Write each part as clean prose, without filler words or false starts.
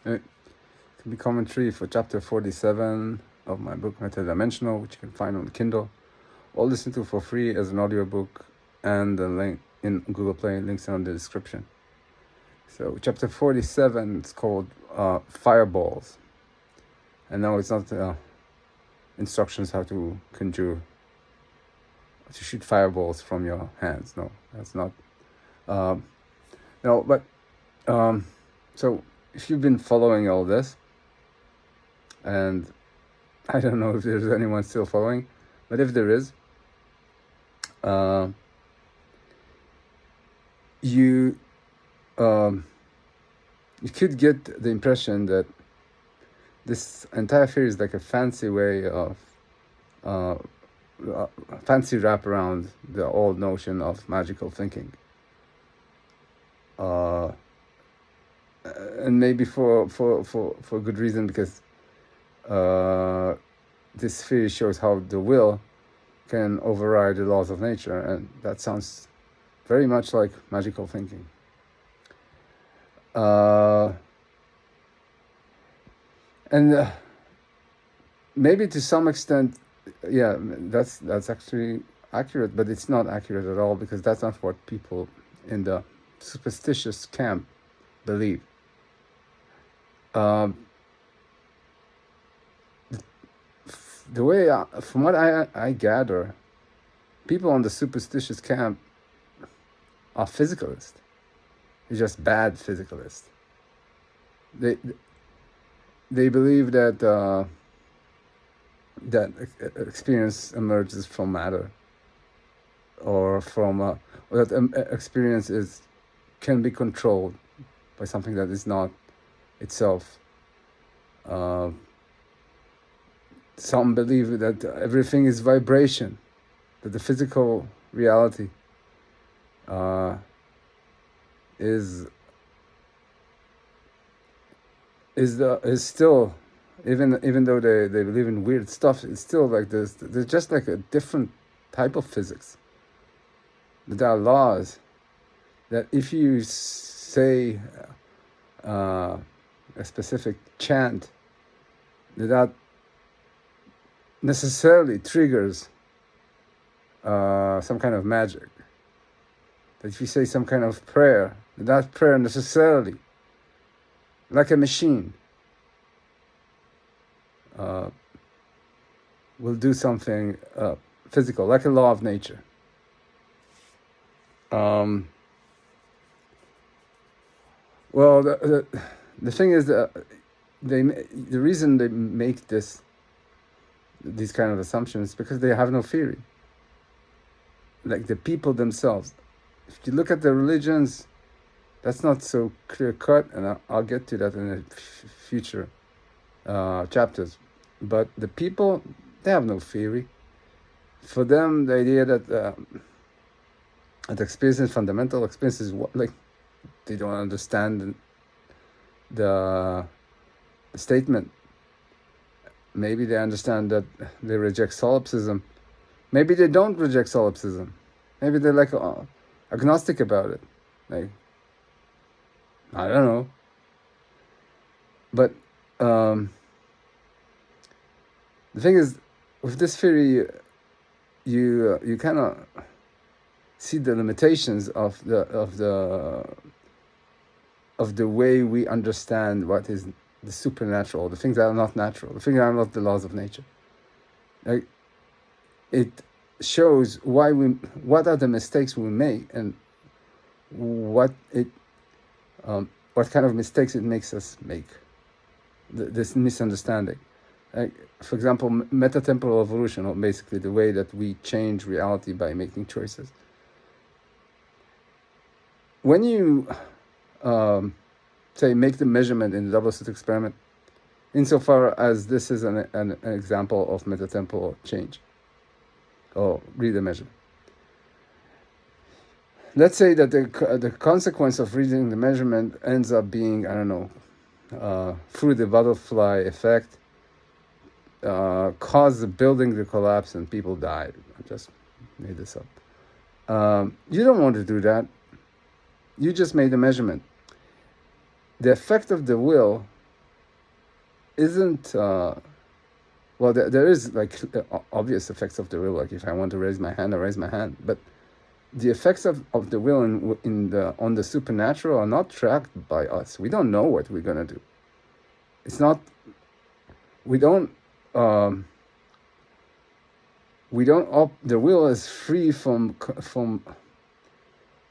It can be commentary for chapter 47 of my book Metadimensional, which you can find on Kindle, or listen to for free as an audiobook, and the link in Google Play, links are in the description. So chapter 47 is called Fireballs. And now it's not instructions how to conjure, to shoot fireballs from your hands. No, that's not. No, but so if you've been following all this, and I don't know if there's anyone still following, but if there is, you could get the impression that this entire theory is like a fancy way of fancy wrap around the old notion of magical thinking, and maybe for good reason, because this theory shows how the will can override the laws of nature, and that sounds very much like magical thinking. And maybe to some extent, yeah, that's actually accurate, but it's not accurate at all, because that's not what people in the superstitious camp believe. The way, from what I gather, people on the superstitious camp are physicalists. They're just bad physicalists. They believe that that experience emerges from matter, or from or that experience can be controlled by something that is not itself. Some believe that everything is vibration, that the physical reality is still, even though they believe in weird stuff, it's still like there's just like a different type of physics. But there are laws that if you say a specific chant, that necessarily triggers some kind of magic. That if you say some kind of prayer, that prayer necessarily, like a machine, will do something physical, like a law of nature. Well, the thing is that the reason they make these kind of assumptions is because they have no theory. Like the people themselves. If you look at the religions, that's not so clear cut, and I'll get to that in the future chapters. But the people, they have no theory. For them, the idea that experience is fundamental, experience is like they don't understand the statement. Maybe they understand that they reject solipsism. Maybe they don't reject solipsism. Maybe they're like agnostic about it. Like, I don't know. But the thing is, with this theory, you kind of see the limitations of the way we understand what is the supernatural, the things that are not natural, the things that are not the laws of nature. Like, it shows what are the mistakes we make, and what kind of mistakes it makes us make. This misunderstanding. Like, for example, metatemporal evolution, or basically the way that we change reality by making choices. When you say make the measurement in the double-slit experiment, insofar as this is an example of metatemporal change, or read the measurement. Let's say that the consequence of reading the measurement ends up being, I don't know, through the butterfly effect, caused the building to collapse and people died. I just made this up. You don't want to do that. You just made a measurement. The effect of the will isn't well, there is like obvious effects of the will. Like if I want to raise my hand, I raise my hand. But the effects of the will on the supernatural are not tracked by us. We don't know what we're gonna do. It's not. We don't. The will is free from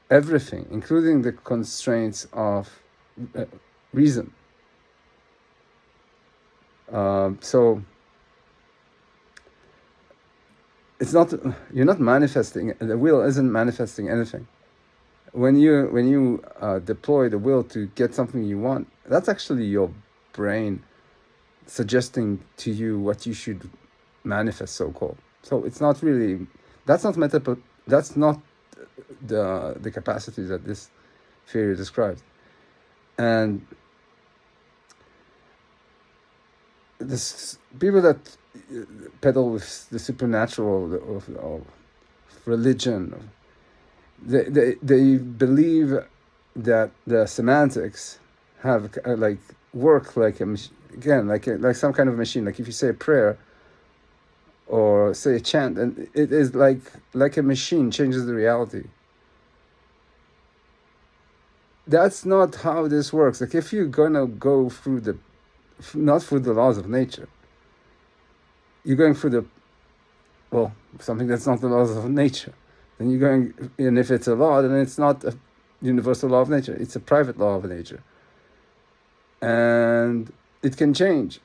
everything, including the constraints of reason. So it's not, you're not manifesting. The will isn't manifesting anything. When you deploy the will to get something you want, that's actually your brain suggesting to you what you should manifest, so called. So it's not really, that's not that's not the capacity that this theory describes. And this people that peddle with the supernatural of religion, they believe that the semantics have like work like again like some kind of machine. Like if you say a prayer or say a chant, and it is like a machine changes the reality. That's not how this works. Like if you're gonna go through not through the laws of nature, you're going through something that's not the laws of nature. Then you're going, and if it's a law, then it's not a universal law of nature. It's a private law of nature. And it can change.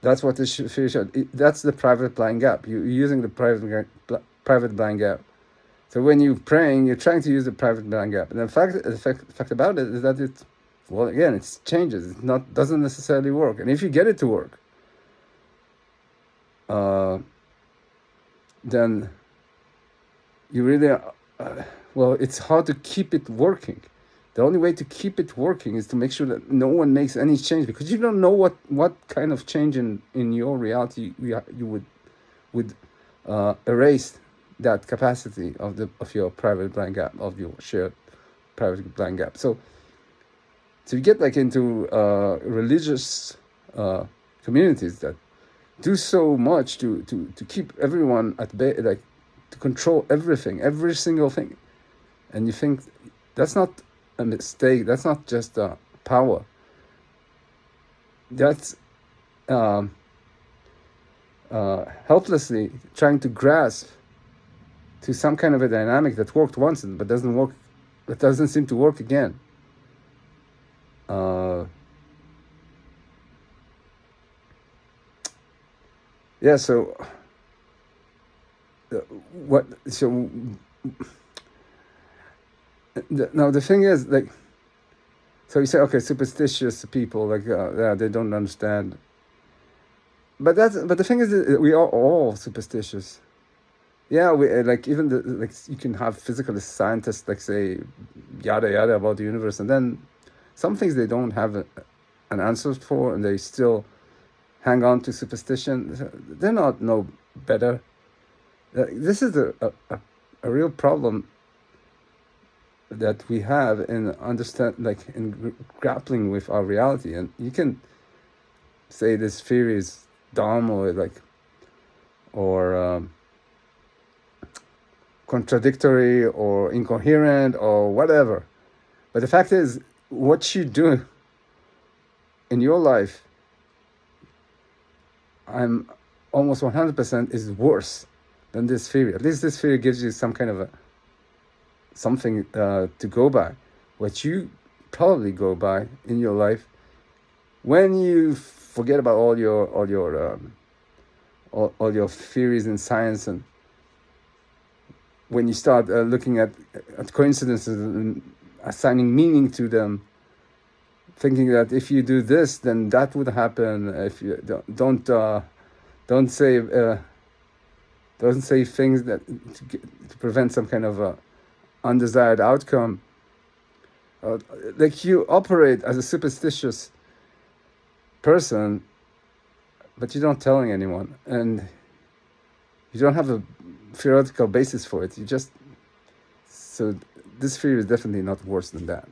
That's what this theory showed. That's the private blind gap. You're using the private blind gap. So when you're praying, you're trying to use the private blind gap. And the fact about it is that it changes. It doesn't necessarily work. And if you get it to work, then you really, it's hard to keep it working. The only way to keep it working is to make sure that no one makes any change, because you don't know what kind of change in your reality you would erase that capacity of your private blind gap, of your shared private blind gap. So you get like into religious communities that do so much to keep everyone at bay, like to control everything, every single thing, and you think that's not a mistake. That's not just power. That's helplessly trying to grasp to some kind of a dynamic that worked once but doesn't work. That doesn't seem to work again. Yeah. So now the thing is, like, so you say, okay, superstitious people, like, they don't understand. But the thing is that we are all superstitious. Yeah, we like even like you can have physical scientists like say yada yada about the universe, and then some things they don't have an answer for, and they still hang on to superstition. They're not no better. This is a real problem that we have in grappling with our reality. And you can say this theory is dumb or contradictory or incoherent or whatever, but the fact is, what you do in your life, I'm almost 100% is worse than this theory. At least this theory gives you some kind of something to go by, what you probably go by in your life when you forget about all your theories in science, and when you start looking at coincidences and assigning meaning to them, thinking that if you do this, then that would happen. If you don't say things that to prevent some kind of undesired outcome. Like you operate as a superstitious person, but you don't telling anyone, and you don't have a theoretical basis for it. So this theory is definitely not worse than that.